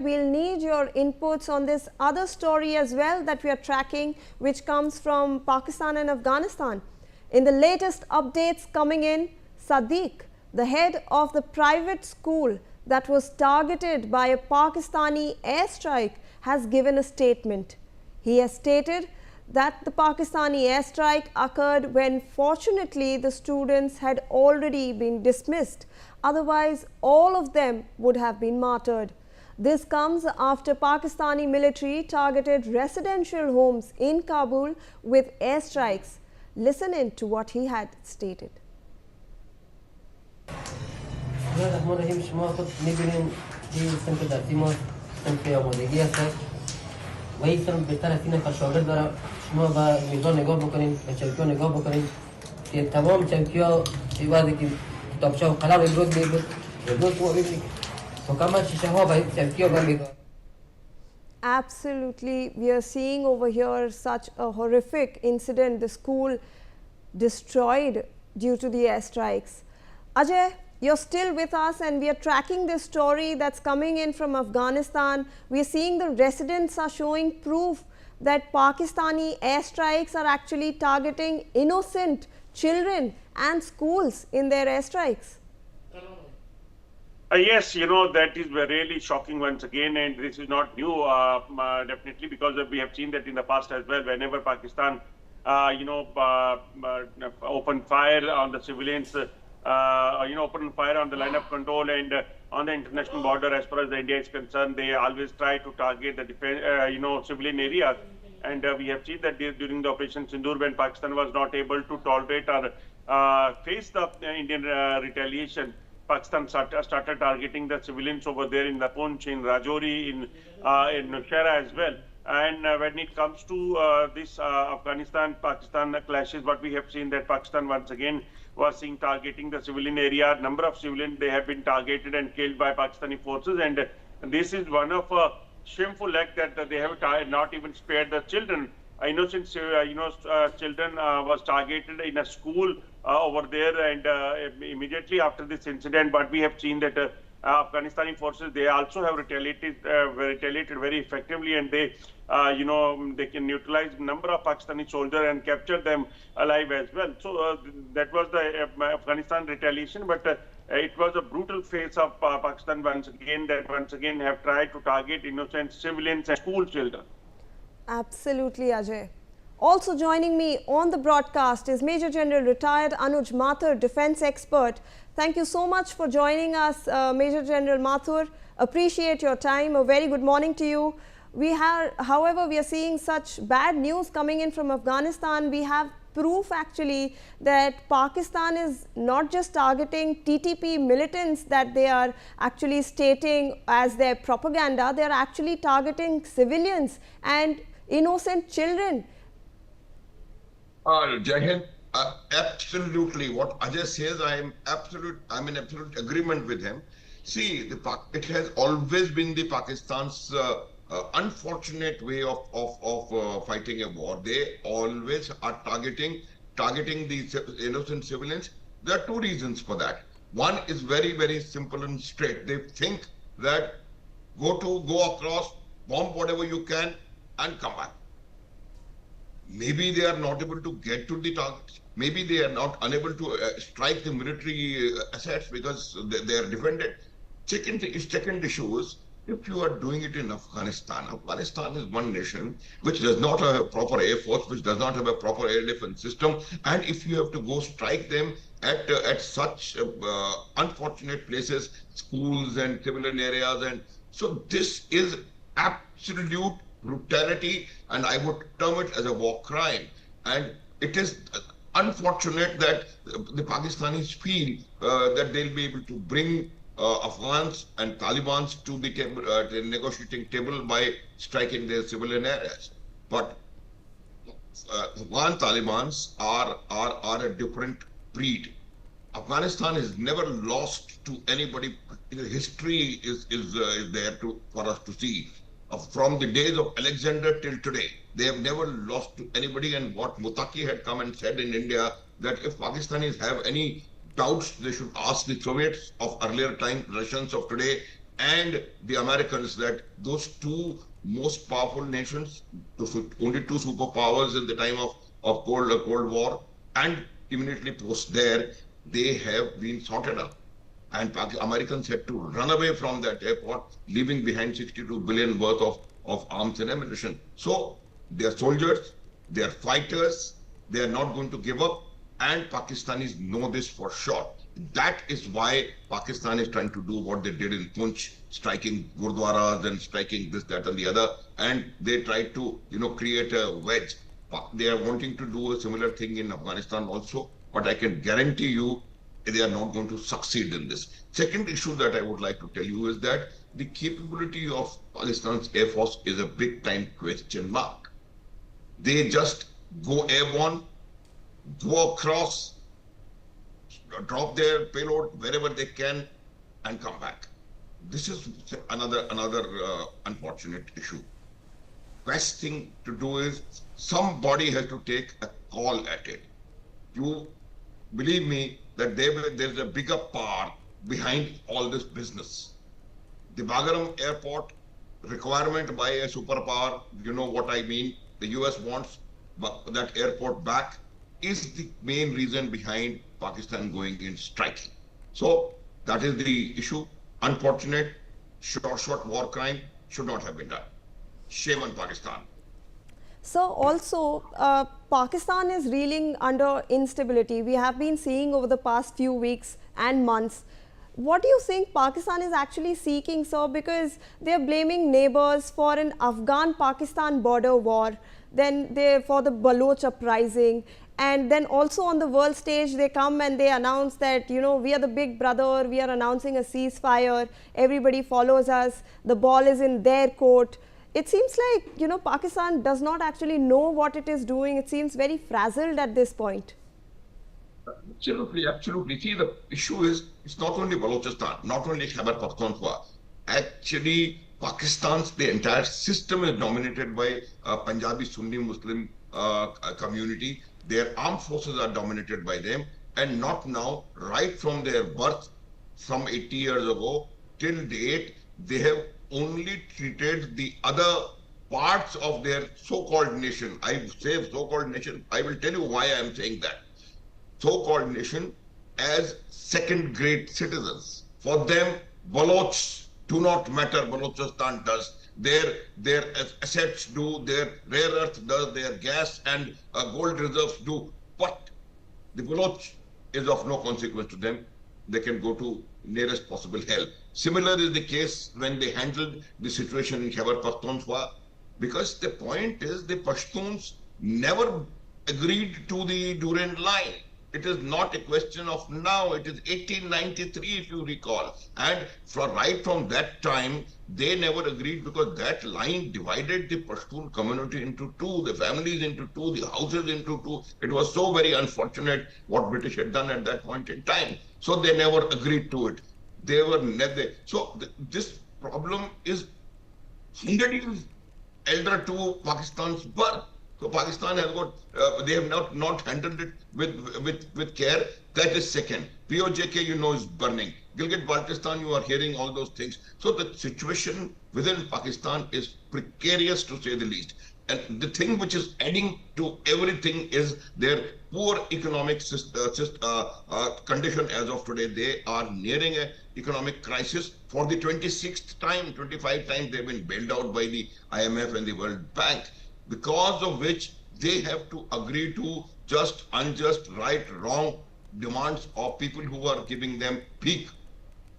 we'll need your inputs on this other story as well that we are tracking, which comes from Pakistan and Afghanistan. In the latest updates coming in, Sadiq, the head of the private school that was targeted by a Pakistani airstrike, has given a statement. He has stated that the Pakistani airstrike occurred when fortunately the students had already been dismissed. Otherwise, all of them would have been martyred. This comes after Pakistani military targeted residential homes in Kabul with airstrikes. Listen in to what he had stated. وهي سن بهتر هستین که شاگرد دارم شما با میزان نگاه بکنین به چوکی‌ها نگاه بکنین که تمام چوکی‌ها وقتی که کتابچه و قلم امروز میبود امروز شما ببینید مکمل شیشه ها به چوکی‌ها برمیگرد. Absolutely, we are seeing over here such a horrific incident, the school destroyed due to the airstrikes. Ajay, you're still with us and we are tracking this story that's coming in from Afghanistan. We are seeing the residents are showing proof that Pakistani airstrikes are actually targeting innocent children and schools in their airstrikes. Yes, that is really shocking once again, and this is not new, definitely, because we have seen that in the past as well. Whenever Pakistan, opened fire on the civilians, open fire on the line of control and on the international border, as far as India is concerned, they always try to target the defense, civilian areas. And we have seen that during the Operation Sindoor, when Pakistan was not able to tolerate or face the Indian retaliation, Pakistan started targeting the civilians over there in the Poonch, in Rajouri, in Nowshera as well. And when it comes to this Afghanistan-Pakistan clashes, what we have seen that Pakistan once again was seen targeting the civilian area. Number of civilians, they have been targeted and killed by Pakistani forces, and this is one of a shameful act that they have not even spared the children. Innocent, children was targeted in a school over there, and immediately after this incident, but we have seen that Afghanistani forces, they also have retaliated very effectively, and they they can neutralize number of Pakistani soldiers and capture them alive as well. So that was the Afghanistan retaliation, but it was a brutal phase of Pakistan once again have tried to target innocent civilians and school children. Absolutely, Ajay. Also joining me on the broadcast is Major General retired Anuj Mathur, defense expert. Thank you so much for joining us, Major General Mathur. Appreciate your time. A very good morning to you. However, we are seeing such bad news coming in from Afghanistan. We have proof actually that Pakistan is not just targeting TTP militants that they are actually stating as their propaganda. They are actually targeting civilians and innocent children. Jai Hind, absolutely. What Ajay says, I'm in absolute agreement with him. See, it has always been the Pakistan's unfortunate way of fighting a war. They always are targeting the innocent civilians. There are two reasons for that. One is very, very simple and straight. They think that go across, bomb whatever you can, and come back. Maybe they are not able to get to the targets. Maybe they are not unable to strike the military assets because they are defended. Second issue is, if you are doing it in Afghanistan is one nation which does not have a proper air force, which does not have a proper air defense system, and if you have to go strike them at such unfortunate places, schools and civilian areas, and so this is absolute brutality, and I would term it as a war crime. And it is unfortunate that the Pakistanis feel that they'll be able to bring Afghans and Taliban to the negotiating table by striking their civilian areas. But Afghan Talibans are a different breed. Afghanistan has never lost to anybody. History is there for us to see. From the days of Alexander till today, they have never lost to anybody. And what Mutaki had come and said in India, that if Pakistanis have any doubts, they should ask the Soviets of earlier times, Russians of today, and the Americans, that those two most powerful nations, only two superpowers in the time of Cold War, and immediately post there, they have been sorted out. And Americans had to run away from that airport, leaving behind 62 billion worth of arms and ammunition. So they are soldiers, they are fighters, they are not going to give up, and Pakistanis know this for sure. That is why Pakistan is trying to do what they did in Punch, striking gurdwaras and striking this, that, and the other, and they tried to, create a wedge. They are wanting to do a similar thing in Afghanistan also, but I can guarantee you they are not going to succeed in this. Second issue that I would like to tell you is that the capability of Pakistan's Air Force is a big time question mark. They just go airborne, go across, drop their payload wherever they can, and come back. This is another unfortunate issue. Best thing to do is somebody has to take a call at it. You believe me that there's a bigger power behind all this business. The Bagram Airport requirement by a superpower, you know what I mean, the US wants that airport back, is the main reason behind Pakistan going in striking. So that is the issue. Unfortunate, short war crime should not have been done. Shame on Pakistan. So also, Pakistan is reeling under instability. We have been seeing over the past few weeks and months. What do you think Pakistan is actually seeking, sir? Because they are blaming neighbors for an Afghan-Pakistan border war, then they for the Baloch uprising, and then also on the world stage they come and they announce that, we are the big brother, we are announcing a ceasefire, everybody follows us, the ball is in their court. It seems like, Pakistan does not actually know what it is doing. It seems very frazzled at this point. Absolutely. See, the issue is, it's not only Balochistan, not only Khyber Pakhtunkhwa. Actually, Pakistan's, the entire system is dominated by Punjabi Sunni Muslim community. Their armed forces are dominated by them, and not now, right from their birth, some 80 years ago, till date, they have only treated the other parts of their so-called nation. I say so-called nation, I will tell you why I am saying that. So-called nation as second-grade citizens. For them, Balochs do not matter. Balochistan does. Their assets do, their rare earth does, their gas and gold reserves do. But the Baloch is of no consequence to them. They can go to nearest possible hell. Similar is the case when they handled the situation in Khyber Pakhtunkhwa, because the point is the Pashtuns never agreed to the Durand Line. It is not a question of now, it is 1893 if you recall. And right from that time, they never agreed, because that line divided the Pashtun community into two, the families into two, the houses into two. It was so very unfortunate what British had done at that point in time. So they never agreed to it. They were never. So this problem is 100 years elder to Pakistan's birth. So Pakistan has got, they have not handled it with care. That is second. POJK, is burning. Gilgit-Baltistan, you are hearing all those things. So the situation within Pakistan is precarious, to say the least. And the thing which is adding to everything is their poor economic condition as of today. They are nearing an economic crisis. For the 26th time, 25 times they've been bailed out by the IMF and the World Bank, because of which they have to agree to just, unjust, right, wrong demands of people who are giving them peak.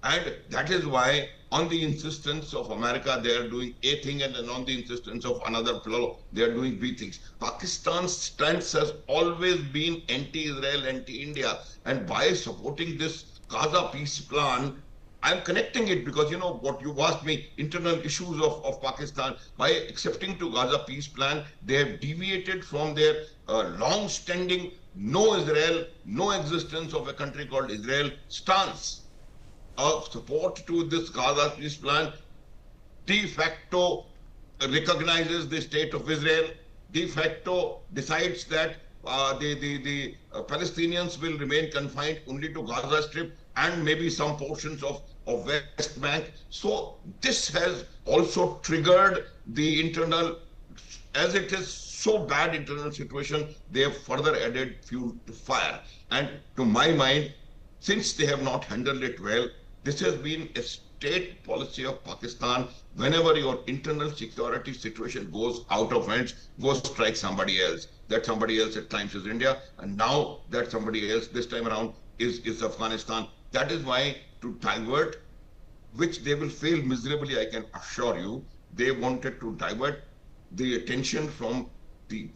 And that is why, on the insistence of America, they are doing A thing, and then on the insistence of another fellow, they are doing B things. Pakistan's stance has always been anti-Israel, anti-India. And by supporting this Gaza peace plan, I'm connecting it because, what you asked me, internal issues of Pakistan. By accepting to Gaza peace plan, they have deviated from their long-standing no Israel, no existence of a country called Israel stance. Support to this Gaza peace plan de facto recognizes the state of Israel, de facto decides that the Palestinians will remain confined only to Gaza Strip and maybe some portions of of West Bank. So this has also triggered the internal, as it is so bad internal situation, they have further added fuel to fire. And to my mind, since they have not handled it well, this has been a state policy of Pakistan. Whenever your internal security situation goes out of hands, go strike somebody else. That somebody else at times is India, and now that somebody else this time around is Afghanistan. That is why, to divert, which they will fail miserably, I can assure you, they wanted to divert the attention from the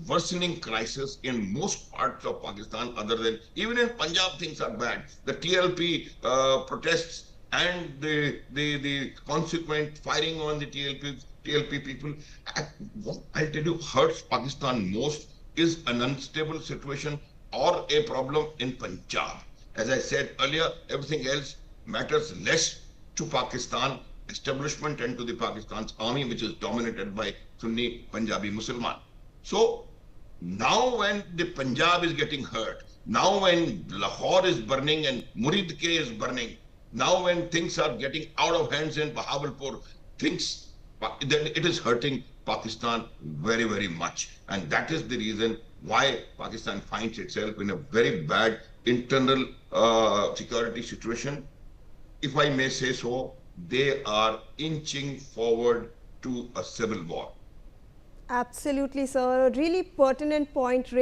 worsening crisis in most parts of Pakistan, other than, even in Punjab things are bad. The TLP protests and the consequent firing on the TLP people. What I'll tell you hurts Pakistan most is an unstable situation or a problem in Punjab. As I said earlier, everything else matters less to Pakistan establishment and to the Pakistan's army, which is dominated by Sunni Punjabi Musliman. So now when the Punjab is getting hurt, now when Lahore is burning and Muridke is burning, now when things are getting out of hands in Bahawalpur, then it is hurting Pakistan very, very much. And that is the reason why Pakistan finds itself in a very bad internal security situation. If I may say so, they are inching forward to a civil war. Absolutely, sir. A really pertinent point raised.